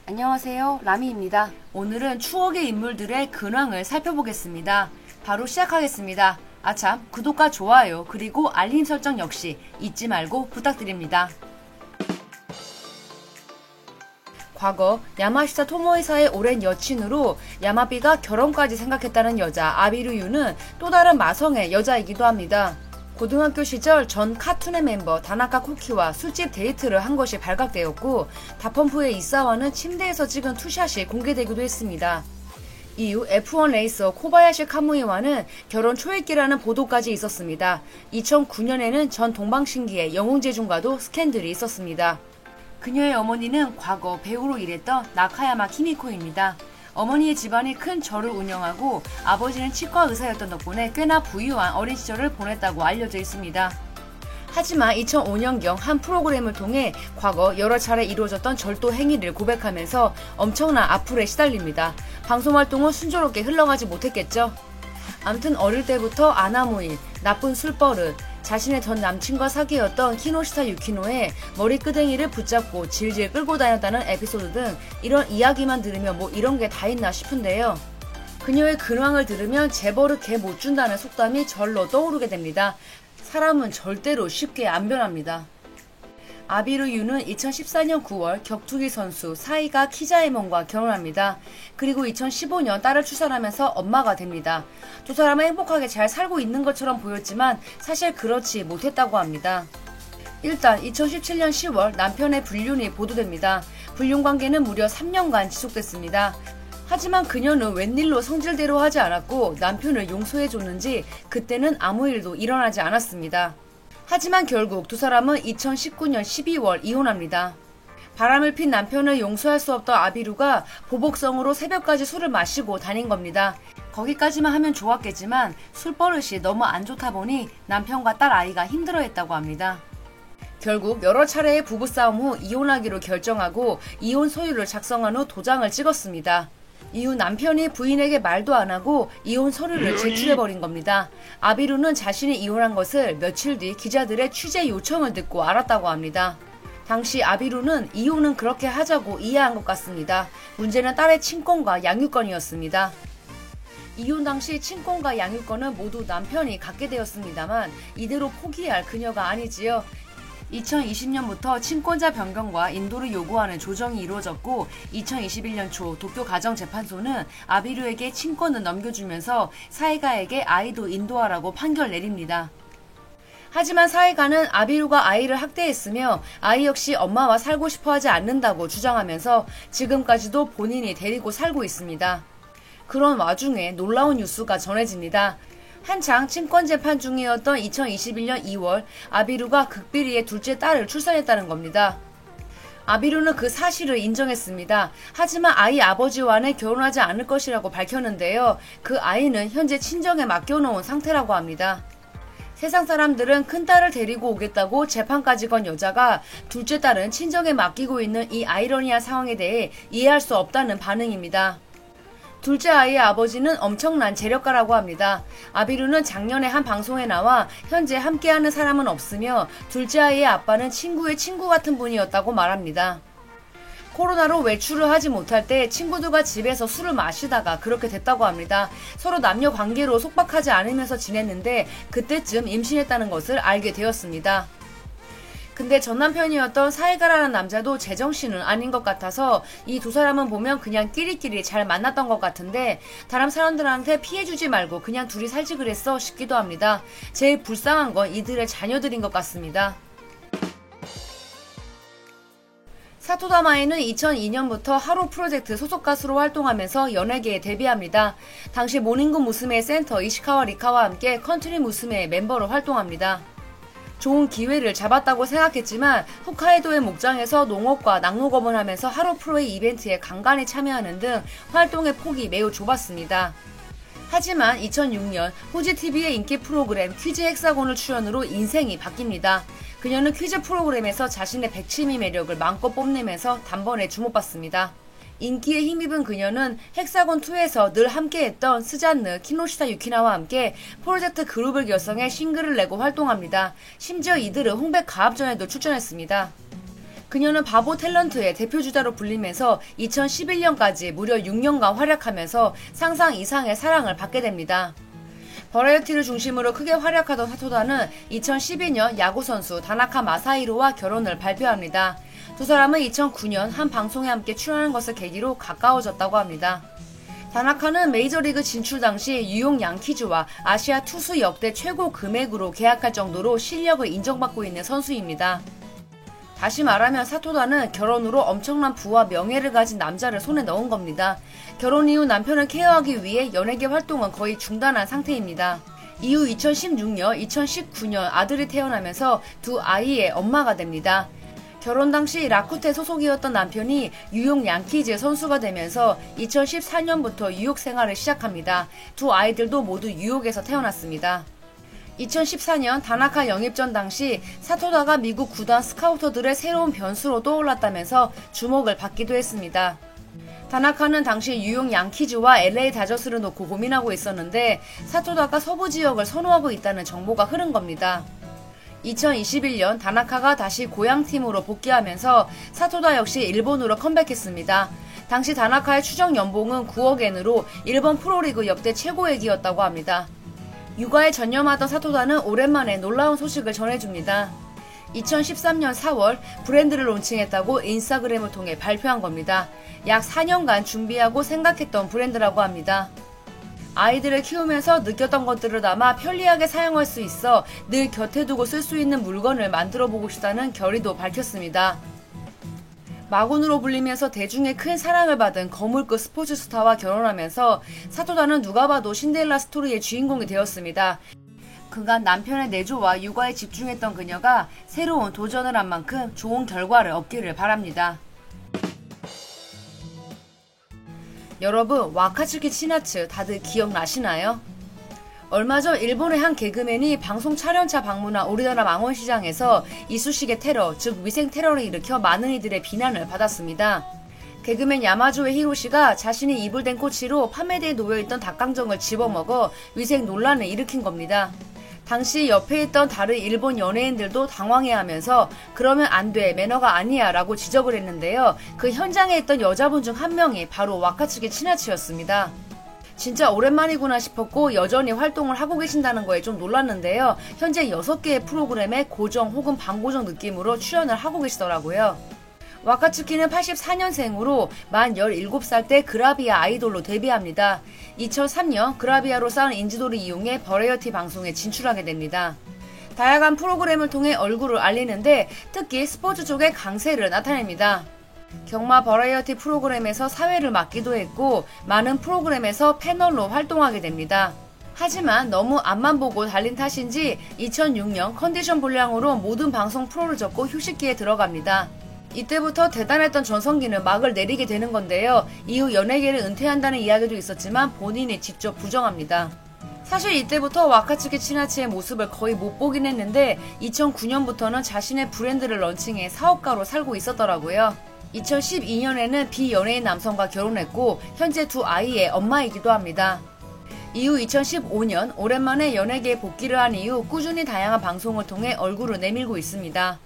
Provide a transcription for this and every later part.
안녕하세요, 라미입니다. 오늘은 추억의 인물들의 근황을 살펴보겠습니다. 바로 시작하겠습니다. 아참, 구독과 좋아요 그리고 알림 설정 역시 잊지 말고 부탁드립니다. 과거 야마시타 토모이사의 오랜 여친으로 야마비가 결혼까지 생각했다는 여자 아비루유는 또 다른 마성의 여자이기도 합니다. 고등학교 시절 전 카툰의 멤버 다나카 쿠키와 술집 데이트를 한 것이 발각되었고, 다펌프의 이사와는 침대에서 찍은 투샷이 공개되기도 했습니다. 이후 F1 레이서 코바야시 카무이와는 결혼 초읽기라는 보도까지 있었습니다. 2009년에는 전 동방신기의 영웅재중과도 스캔들이 있었습니다. 그녀의 어머니는 과거 배우로 일했던 나카야마 키미코입니다. 어머니의 집안이 큰 절을 운영하고 아버지는 치과 의사였던 덕분에 꽤나 부유한 어린 시절을 보냈다고 알려져 있습니다. 하지만 2005년경 한 프로그램을 통해 과거 여러 차례 이루어졌던 절도 행위를 고백하면서 엄청난 악플에 시달립니다. 방송 활동은 순조롭게 흘러가지 못했겠죠. 아무튼 어릴 때부터 아나무인, 나쁜 술버릇, 자신의 전 남친과 사귀었던 키노시타 유키노의 머리끄댕이를 붙잡고 질질 끌고 다녔다는 에피소드 등 이런 이야기만 들으면 뭐 이런 게 다 있나 싶은데요. 그녀의 근황을 들으면 재벌을 개 못 준다는 속담이 절로 떠오르게 됩니다. 사람은 절대로 쉽게 안 변합니다. 아비루유는 2014년 9월 격투기 선수 사이가 키자에몬과 결혼합니다. 그리고 2015년 딸을 출산하면서 엄마가 됩니다. 두 사람은 행복하게 잘 살고 있는 것처럼 보였지만 사실 그렇지 못했다고 합니다. 일단 2017년 10월 남편의 불륜이 보도됩니다. 불륜 관계는 무려 3년간 지속됐습니다. 하지만 그녀는 웬일로 성질대로 하지 않았고 남편을 용서해줬는지 그때는 아무 일도 일어나지 않았습니다. 하지만 결국 두 사람은 2019년 12월 이혼합니다. 바람을 핀 남편을 용서할 수 없던 아비루가 보복성으로 새벽까지 술을 마시고 다닌 겁니다. 거기까지만 하면 좋았겠지만 술버릇이 너무 안 좋다 보니 남편과 딸 아이가 힘들어했다고 합니다. 결국 여러 차례의 부부싸움 후 이혼하기로 결정하고 이혼 서류를 작성한 후 도장을 찍었습니다. 이후 남편이 부인에게 말도 안 하고 이혼 서류를 제출해버린 겁니다. 아비루는 자신이 이혼한 것을 며칠 뒤 기자들의 취재 요청을 듣고 알았다고 합니다. 당시 아비루는 이혼은 그렇게 하자고 이해한 것 같습니다. 문제는 딸의 친권과 양육권이었습니다. 이혼 당시 친권과 양육권은 모두 남편이 갖게 되었습니다만 이대로 포기할 그녀가 아니지요. 2020년부터 친권자 변경과 인도를 요구하는 조정이 이루어졌고 2021년 초 도쿄 가정재판소는 아비루에게 친권을 넘겨주면서 사이가에게 아이도 인도하라고 판결 내립니다. 하지만 사이가는 아비루가 아이를 학대했으며 아이 역시 엄마와 살고 싶어하지 않는다고 주장하면서 지금까지도 본인이 데리고 살고 있습니다. 그런 와중에 놀라운 뉴스가 전해집니다. 한창 친권재판 중이었던 2021년 2월 아비루가 극비리의 둘째 딸을 출산했다는 겁니다. 아비루는 그 사실을 인정했습니다. 하지만 아이 아버지와는 결혼하지 않을 것이라고 밝혔는데요. 그 아이는 현재 친정에 맡겨놓은 상태라고 합니다. 세상 사람들은 큰딸을 데리고 오겠다고 재판까지 건 여자가 둘째 딸은 친정에 맡기고 있는 이 아이러니한 상황에 대해 이해할 수 없다는 반응입니다. 둘째 아이의 아버지는 엄청난 재력가라고 합니다. 아비루는 작년에 한 방송에 나와 현재 함께하는 사람은 없으며 둘째 아이의 아빠는 친구의 친구 같은 분이었다고 말합니다. 코로나로 외출을 하지 못할 때 친구들과 집에서 술을 마시다가 그렇게 됐다고 합니다. 서로 남녀 관계로 속박하지 않으면서 지냈는데 그때쯤 임신했다는 것을 알게 되었습니다. 근데 전 남편이었던 사이가라는 남자도 제정신은 아닌 것 같아서 이 두 사람은 보면 그냥 끼리끼리 잘 만났던 것 같은데 다른 사람들한테 피해주지 말고 그냥 둘이 살지 그랬어 싶기도 합니다. 제일 불쌍한 건 이들의 자녀들인 것 같습니다. 사토다마에는 2002년부터 하루 프로젝트 소속 가수로 활동하면서 연예계에 데뷔합니다. 당시 모닝군 무스메의 센터 이시카와 리카와 함께 컨트리 무스메의 멤버로 활동합니다. 좋은 기회를 잡았다고 생각했지만 홋카이도의 목장에서 농업과 낙농업을 하면서 하루 프로의 이벤트에 간간히 참여하는 등 활동의 폭이 매우 좁았습니다. 하지만 2006년 후지TV의 인기 프로그램 퀴즈 헥사곤을 출연으로 인생이 바뀝니다. 그녀는 퀴즈 프로그램에서 자신의 백치미 매력을 마음껏 뽐내면서 단번에 주목받습니다. 인기에 힘입은 그녀는 헥사곤2에서 늘 함께했던 스잔느, 키노시타 유키나와 함께 프로젝트 그룹을 결성해 싱글을 내고 활동합니다. 심지어 이들은 홍백 가합전에도 출전했습니다. 그녀는 바보 탤런트의 대표주자로 불리면서 2011년까지 무려 6년간 활약하면서 상상 이상의 사랑을 받게 됩니다. 버라이어티를 중심으로 크게 활약하던 사토다는 2012년 야구선수 다나카 마사히로와 결혼을 발표합니다. 두 사람은 2009년 한 방송에 함께 출연한 것을 계기로 가까워졌다고 합니다. 다나카는 메이저리그 진출 당시 뉴욕 양키즈와 아시아 투수 역대 최고 금액으로 계약할 정도로 실력을 인정받고 있는 선수입니다. 다시 말하면 사토다는 결혼으로 엄청난 부와 명예를 가진 남자를 손에 넣은 겁니다. 결혼 이후 남편을 케어하기 위해 연예계 활동은 거의 중단한 상태입니다. 이후 2016년, 2019년 아들이 태어나면서 두 아이의 엄마가 됩니다. 결혼 당시 라쿠테 소속이었던 남편이 뉴욕 양키즈 선수가 되면서 2014년부터 뉴욕 생활을 시작합니다. 두 아이들도 모두 뉴욕에서 태어났습니다. 2014년 다나카 영입전 당시 사토다가 미국 구단 스카우터들의 새로운 변수로 떠올랐다면서 주목을 받기도 했습니다. 다나카는 당시 뉴욕 양키즈와 LA 다저스를 놓고 고민하고 있었는데 사토다가 서부 지역을 선호하고 있다는 정보가 흐른 겁니다. 2021년 다나카가 다시 고향팀으로 복귀하면서 사토다 역시 일본으로 컴백했습니다. 당시 다나카의 추정 연봉은 9억엔으로 일본 프로리그 역대 최고액이었다고 합니다. 육아에 전념하던 사토다는 오랜만에 놀라운 소식을 전해줍니다. 2013년 4월 브랜드를 론칭했다고 인스타그램을 통해 발표한 겁니다. 약 4년간 준비하고 생각했던 브랜드라고 합니다. 아이들을 키우면서 느꼈던 것들을 담아 편리하게 사용할 수 있어 늘 곁에 두고 쓸 수 있는 물건을 만들어 보고 싶다는 결의도 밝혔습니다. 마군으로 불리면서 대중의 큰 사랑을 받은 거물급 스포츠 스타와 결혼하면서 사토다는 누가 봐도 신데렐라 스토리의 주인공이 되었습니다. 그간 남편의 내조와 육아에 집중했던 그녀가 새로운 도전을 한 만큼 좋은 결과를 얻기를 바랍니다. 여러분, 와카츠키 치나츠 다들 기억나시나요? 얼마 전 일본의 한 개그맨이 방송 촬영차 방문한 우리나라 망원시장에서 이쑤시개 테러, 즉 위생 테러를 일으켜 많은 이들의 비난을 받았습니다. 개그맨 야마조의 히로시가 자신이 이불된 꼬치로 판매대에 놓여있던 닭강정을 집어먹어 위생 논란을 일으킨 겁니다. 당시 옆에 있던 다른 일본 연예인들도 당황해하면서 그러면 안 돼, 매너가 아니야 라고 지적을 했는데요. 그 현장에 있던 여자분 중 한 명이 바로 와카츠키 치나츠였습니다. 진짜 오랜만이구나 싶었고 여전히 활동을 하고 계신다는 거에 좀 놀랐는데요. 현재 6개의 프로그램에 고정 혹은 반고정 느낌으로 출연을 하고 계시더라고요. 와카츠키는 84년생으로 만 17살 때 그라비아 아이돌로 데뷔합니다. 2003년 그라비아로 쌓은 인지도를 이용해 버라이어티 방송에 진출하게 됩니다. 다양한 프로그램을 통해 얼굴을 알리는데 특히 스포츠 쪽의 강세를 나타냅니다. 경마 버라이어티 프로그램에서 사회를 맡기도 했고 많은 프로그램에서 패널로 활동하게 됩니다. 하지만 너무 앞만 보고 달린 탓인지 2006년 컨디션 불량으로 모든 방송 프로를 접고 휴식기에 들어갑니다. 이때부터 대단했던 전성기는 막을 내리게 되는 건데요. 이후 연예계를 은퇴한다는 이야기도 있었지만 본인이 직접 부정합니다. 사실 이때부터 와카츠키 치나츠의 모습을 거의 못 보긴 했는데 2009년부터는 자신의 브랜드를 런칭해 사업가로 살고 있었더라고요. 2012년에는 비연예인 남성과 결혼했고 현재 두 아이의 엄마이기도 합니다. 이후 2015년 오랜만에 연예계에 복귀를 한 이후 꾸준히 다양한 방송을 통해 얼굴을 내밀고 있습니다.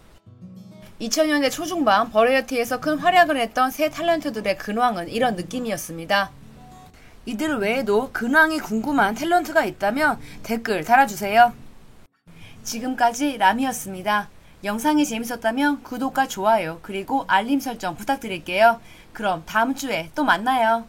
2000년대 초중반 버라이어티에서 큰 활약을 했던 새 탤런트들의 근황은 이런 느낌이었습니다. 이들 외에도 근황이 궁금한 탤런트가 있다면 댓글 달아주세요. 지금까지 라미였습니다. 영상이 재밌었다면 구독과 좋아요 그리고 알림 설정 부탁드릴게요. 그럼 다음 주에 또 만나요.